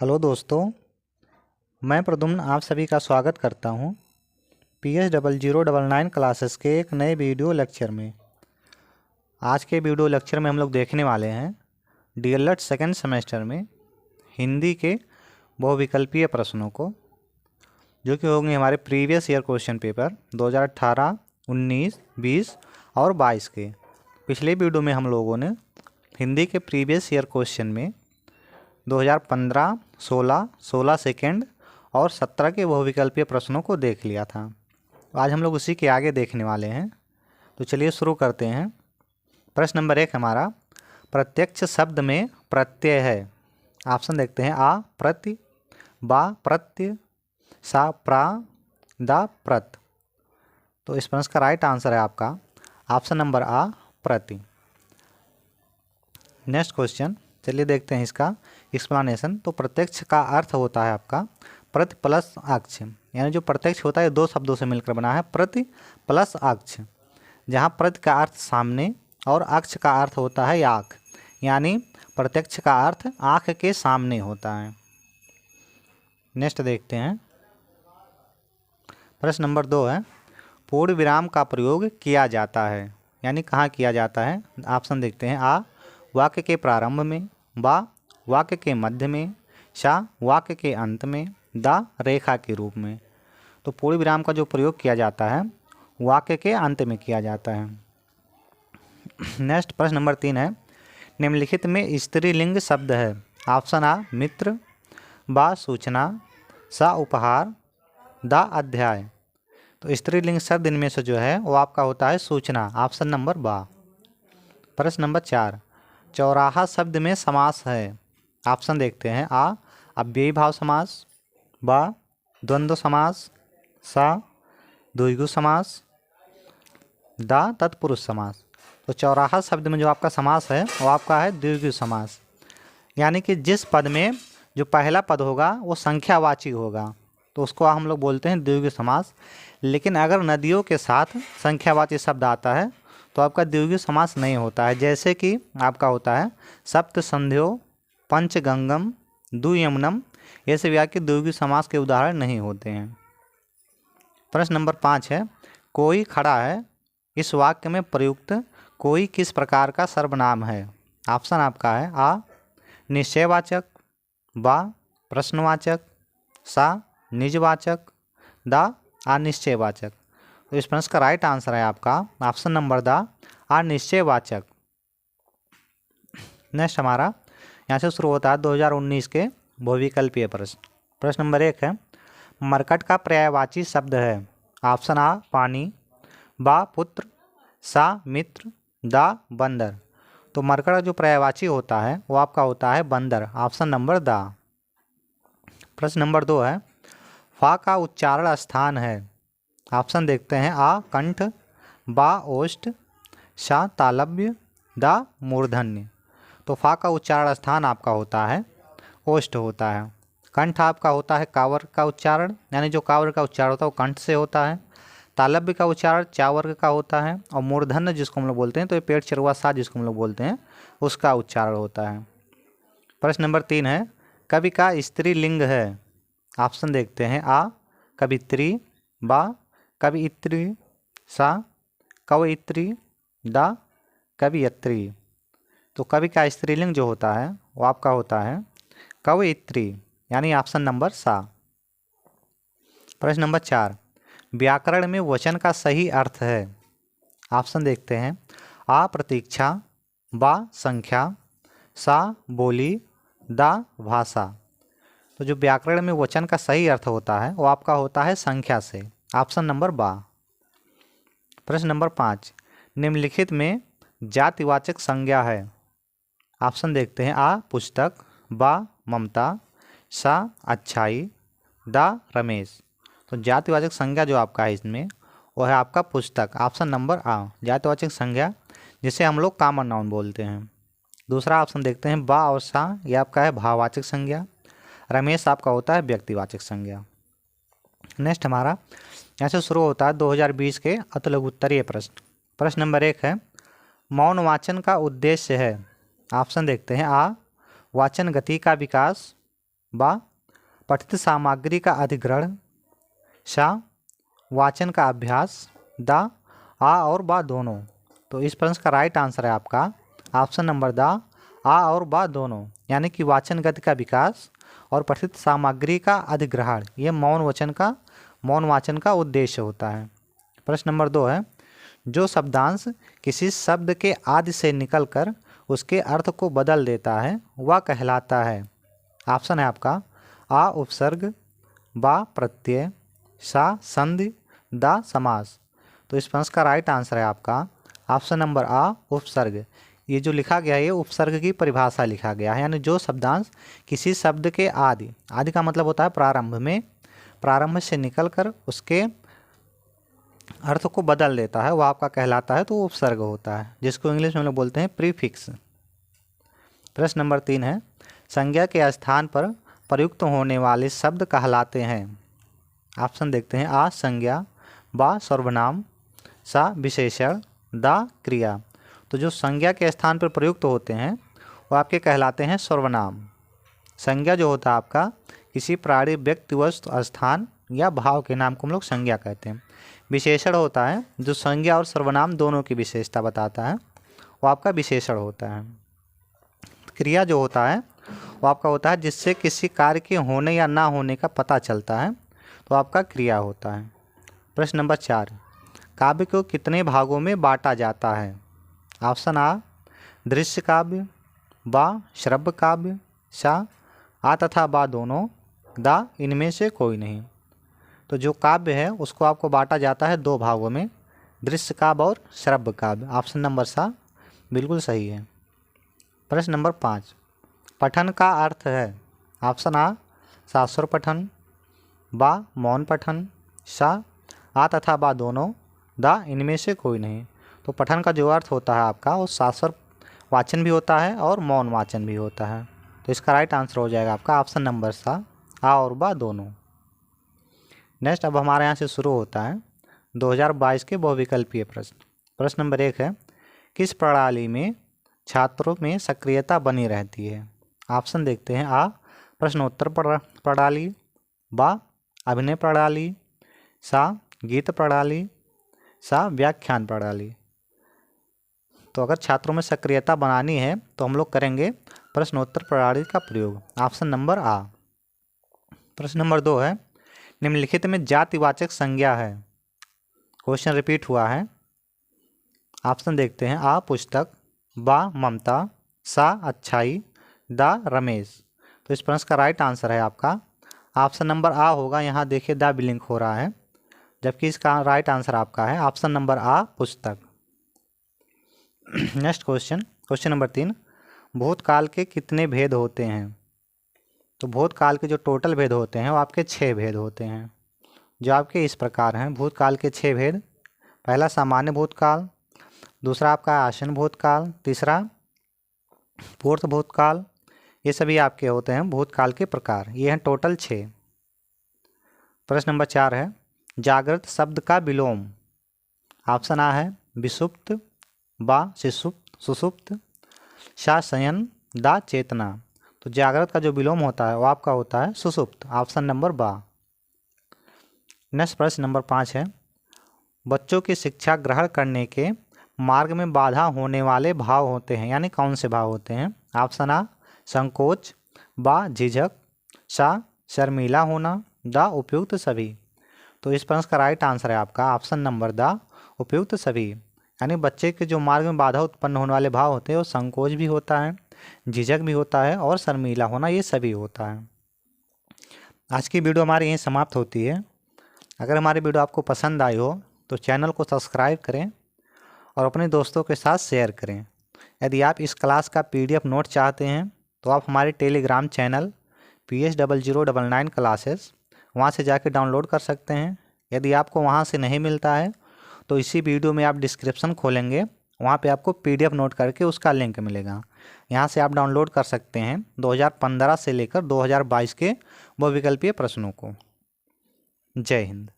Hello दोस्तों, मैं प्रद्युम्न आप सभी का स्वागत करता हूं PS0099 क्लासेस के एक नए वीडियो लेक्चर में। आज के वीडियो लेक्चर में हम लोग देखने वाले हैं डीएलएड सेकेंड सेमेस्टर में हिंदी के बहुविकल्पीय प्रश्नों को, जो कि होंगे हमारे प्रीवियस ईयर क्वेश्चन पेपर 2018, 19, 20 और 22 के। पिछले वीडियो में हम लोगों ने हिंदी के प्रीवियस ईयर क्वेश्चन में 2015, 16, 16 सेकेंड और 17 के बहुविकल्पीय प्रश्नों को देख लिया था। आज हम लोग उसी के आगे देखने वाले हैं। तो चलिए शुरू करते हैं। प्रश्न नंबर 1 हमारा, प्रत्यक्ष शब्द में प्रत्यय है। ऑप्शन देखते हैं। आ प्रति, बा प्रत्यय, सा प्रा, दा प्रत। तो इस प्रश्न का राइट आंसर है आपका ऑप्शन नंबर आ प्रति। नेक्स्ट क्वेश्चन, चलिए देखते हैं इसका एक्सप्लेनेशन। तो प्रत्यक्ष का अर्थ होता है आपका प्रति प्लस अक्ष, यानी जो प्रत्यक्ष होता है दो शब्दों से मिलकर बना है, प्रति प्लस अक्ष, जहाँ प्रति का अर्थ सामने और अक्ष का अर्थ होता है आँख, यानी प्रत्यक्ष का अर्थ आँख के सामने होता है। नेक्स्ट देखते हैं। प्रश्न नंबर 2 है, पूर्ण विराम का प्रयोग किया जाता है, यानी कहाँ किया जाता है। ऑप्शन देखते हैं। आ वाक्य के प्रारंभ में, बा वाक्य के मध्य में, सा वाक्य के अंत में, दा रेखा के रूप में। तो पूर्ण विराम का जो प्रयोग किया जाता है वाक्य के अंत में किया जाता है। नेक्स्ट प्रश्न नंबर 3 है, निम्नलिखित में स्त्रीलिंग शब्द है। ऑप्शन आ मित्र, बा सूचना, सा उपहार, दा अध्याय। तो स्त्रीलिंग शब्द इनमें से जो है वो आपका होता है सूचना, ऑप्शन नंबर बा। प्रश्न नंबर 4, चौराहा शब्द में समास है। ऑप्शन देखते हैं। आ अव्ययी भाव समास, बा द्वंद्व समास, सा द्विगु समास, दा तत्पुरुष समास। तो चौराहा शब्द में जो आपका समास है वो आपका है द्विगु समास, यानी कि जिस पद में जो पहला पद होगा वो संख्यावाची होगा, तो उसको हम लोग बोलते हैं द्विगु समास। लेकिन अगर नदियों के साथ संख्यावाची शब्द आता है तो आपका द्विगु समास नहीं होता है। जैसे कि आपका होता है सप्त संध्यो, पंचगंगम, द्वियमनम, ये सभी आपके द्विगु समास के उदाहरण नहीं होते हैं। प्रश्न नंबर 5 है, कोई खड़ा है, इस वाक्य में प्रयुक्त कोई किस प्रकार का सर्वनाम है। ऑप्शन आपका है। आ निश्चयवाचक, बा प्रश्नवाचक, सा निजवाचक, दा अनिश्चयवाचक। तो इस प्रश्न का राइट आंसर है आपका ऑप्शन नंबर दा अनिश्चयवाचक। नेक्स्ट हमारा यहाँ से शुरू होता है 2019 के बहुविकल्पीय प्रश्न। प्रश्न नंबर 1 है, मरकट का पर्यायवाची शब्द है। ऑप्शन आ पानी, बा पुत्र, सा मित्र, दा बंदर। तो मरकट का जो पर्यायवाची होता है वो आपका होता है बंदर, ऑप्शन नंबर दा। प्रश्न नंबर 2 है, फा का उच्चारण स्थान है। ऑप्शन देखते हैं। आ कंठ, बा ओष्ठ, सा तालव्य, दा मूर्धन्य। तो फा का उच्चारण स्थान आपका होता है ओष्ठ होता है। कंठ आपका होता है कावर का उच्चारण, यानी जो कावर का उच्चारण होता है वो कंठ से होता है। तालव्य का उच्चारण चावर्ग का होता है, और मूर्धन्य जिसको हम लोग बोलते हैं, तो ये पेट चरुआ सा जिसको हम लोग बोलते हैं, उसका उच्चारण होता है। प्रश्न नंबर 3 है, कवि का स्त्रीलिंग है। ऑप्शन देखते हैं। आ कवित्री, बा कवियत्री, सा कवयित्री, दा कवियत्री। तो कवि का स्त्रीलिंग जो होता है वो आपका होता है कवयित्री, यानी ऑप्शन नंबर सा। प्रश्न नंबर 4, व्याकरण में वचन का सही अर्थ है। ऑप्शन देखते हैं। आ प्रतीक्षा, बा संख्या, सा बोली, दा भाषा। तो जो व्याकरण में वचन का सही अर्थ होता है वो आपका होता है संख्या से, ऑप्शन नंबर बा। प्रश्न नंबर 5, निम्नलिखित में जातिवाचक संज्ञा है। ऑप्शन देखते हैं। आ पुस्तक, बा ममता, सा अच्छाई, दा रमेश। तो जातिवाचक संज्ञा जो आपका है इसमें वो है आपका पुस्तक, ऑप्शन नंबर आ। जातिवाचक संज्ञा जिसे हम लोग कॉमन नाउन बोलते हैं। दूसरा ऑप्शन देखते हैं। बा और सा ये आपका है भाववाचक संज्ञा, रमेश आपका होता है व्यक्तिवाचक संज्ञा। नेक्स्ट हमारा यहाँ से शुरू होता है 2020 के अति लघु उत्तरीय प्रश्न। प्रश्न नंबर 1 है, मौन वाचन का उद्देश्य है। ऑप्शन देखते हैं। आ वाचन गति का विकास, बा पठित सामग्री का अधिग्रहण, शा वाचन का अभ्यास, दा आ और बा दोनों। तो इस प्रश्न का राइट आंसर है आपका ऑप्शन नंबर दा आ और बा दोनों, यानी कि वाचन गति का विकास और पठित सामग्री का अधिग्रहण ये मौन वाचन का उद्देश्य होता है। प्रश्न नंबर 2 है, जो शब्दांश किसी शब्द के आदि से निकलकर उसके अर्थ को बदल देता है वह कहलाता है। ऑप्शन है आपका आ उपसर्ग, बा प्रत्यय, सा संधि, दा समास। तो इस प्रश्न का राइट आंसर है आपका ऑप्शन नंबर आ उपसर्ग। ये जो लिखा गया है ये उपसर्ग की परिभाषा लिखा गया है, यानी जो शब्दांश किसी शब्द के आदि का मतलब होता है प्रारंभ से निकलकर उसके अर्थ को बदल देता है वह आपका कहलाता है तो वो उपसर्ग होता है, जिसको इंग्लिश में हम लोग बोलते हैं प्रीफिक्स। प्रश्न नंबर 3 है, संज्ञा के स्थान पर प्रयुक्त होने वाले शब्द कहलाते हैं। ऑप्शन देखते हैं आ संज्ञा, बा सर्वनाम, सा विशेषण, दा क्रिया। तो जो संज्ञा के स्थान पर प्रयुक्त होते हैं वो आपके कहलाते हैं सर्वनाम। संज्ञा जो होता है आपका किसी प्राणी, व्यक्ति, वस्तु, स्थान या भाव के नाम को हम लोग संज्ञा कहते हैं। विशेषण होता है जो संज्ञा और सर्वनाम दोनों की विशेषता बताता है वो आपका विशेषण होता है। क्रिया जो होता है वो आपका होता है जिससे किसी कार्य के होने या ना होने का पता चलता है तो आपका क्रिया होता है। प्रश्न नंबर 4, काव्य को कितने भागों में बांटा जाता है। ऑप्शन आ दृश्य काव्य, बा श्रव्य काव्य, सा आ तथा बा दोनों, दा इनमें से कोई नहीं। तो जो काव्य है उसको आपको बांटा जाता है 2 भागों में, दृश्य काव्य और श्रव्य काव्य। ऑप्शन नंबर सा बिल्कुल सही है। प्रश्न नंबर 5, पठन का अर्थ है। ऑप्शन आ शास्त्र पठन, बा मौन पठन, सा आ तथा बा दोनों, दा इनमें से कोई नहीं। तो पठन का जो अर्थ होता है आपका वो शास्त्र वाचन भी होता है और मौन वाचन भी होता है। तो इसका राइट आंसर हो जाएगा आपका ऑप्शन नंबर सा आ और बा दोनों। नेक्स्ट अब हमारे यहाँ से शुरू होता है 2022 के बहुविकल्पीय प्रश्न। प्रश्न नंबर 1 है, किस प्रणाली में छात्रों में सक्रियता बनी रहती है। ऑप्शन देखते हैं आ प्रश्नोत्तर प्रणाली, बा अभिनय प्रणाली, सा गीत प्रणाली, सा व्याख्यान प्रणाली। तो अगर छात्रों में सक्रियता बनानी है तो हम लोग करेंगे प्रश्नोत्तर प्रणाली का प्रयोग। ऑप्शन नंबर आ। प्रश्न नंबर 2 है, निम्नलिखित में जातिवाचक संज्ञा है। क्वेश्चन रिपीट हुआ है। ऑप्शन देखते हैं आ पुस्तक, बा ममता, सा अच्छाई, दा रमेश। तो इस प्रश्न का राइट आंसर है आपका ऑप्शन नंबर आ होगा। यहाँ देखिए दा बिलिंक हो रहा है, जबकि इसका राइट आंसर आपका है ऑप्शन नंबर आ पुस्तक। नेक्स्ट क्वेश्चन नंबर 3, भूतकाल के कितने भेद होते हैं। तो भूतकाल के जो टोटल भेद होते हैं वो आपके 6 भेद होते हैं, जो आपके इस प्रकार हैं। भूतकाल के 6 भेद, पहला सामान्य भूतकाल, दूसरा आपका आसन भूतकाल, तीसरा पूर्व भूतकाल, ये सभी आपके होते हैं भूतकाल के प्रकार। ये हैं टोटल 6। प्रश्न नंबर 4 है, जागृत शब्द का विलोम। ऑप्शन आ है विसुप्त, बा सुसुप्त, सा शयन, दा चेतना। तो जागृत का जो विलोम होता है वो आपका होता है सुसुप्त। ऑप्शन नंबर बा। नेक्स्ट प्रश्न नंबर 5 है, बच्चों की शिक्षा ग्रहण करने के मार्ग में बाधा होने वाले भाव होते हैं, यानी कौन से भाव होते हैं। ऑप्शन आ संकोच, बा झिझक, सा शर्मीला होना, दा उपयुक्त सभी। तो इस प्रश्न का राइट आंसर है आपका ऑप्शन नंबर दा उपयुक्त सभी। यानी बच्चे के जो मार्ग में बाधा उत्पन्न होने वाले भाव होते हैं वो संकोच भी होता है, झिझक भी होता है और शर्मीला होना, ये सभी होता है। आज की वीडियो हमारी यहीं समाप्त होती है। अगर हमारी वीडियो आपको पसंद आई हो तो चैनल को सब्सक्राइब करें और अपने दोस्तों के साथ शेयर करें। यदि आप इस क्लास का PDF नोट चाहते हैं तो आप हमारे टेलीग्राम चैनल PS0099 क्लासेस वहाँ से जाके डाउनलोड कर सकते हैं। यदि आपको वहाँ से नहीं मिलता है तो इसी वीडियो में आप डिस्क्रिप्शन खोलेंगे, वहाँ पे आपको PDF नोट करके उसका लिंक मिलेगा। यहाँ से आप डाउनलोड कर सकते हैं 2015 से लेकर 2022 के बहुविकल्पीय प्रश्नों को। जय हिंद।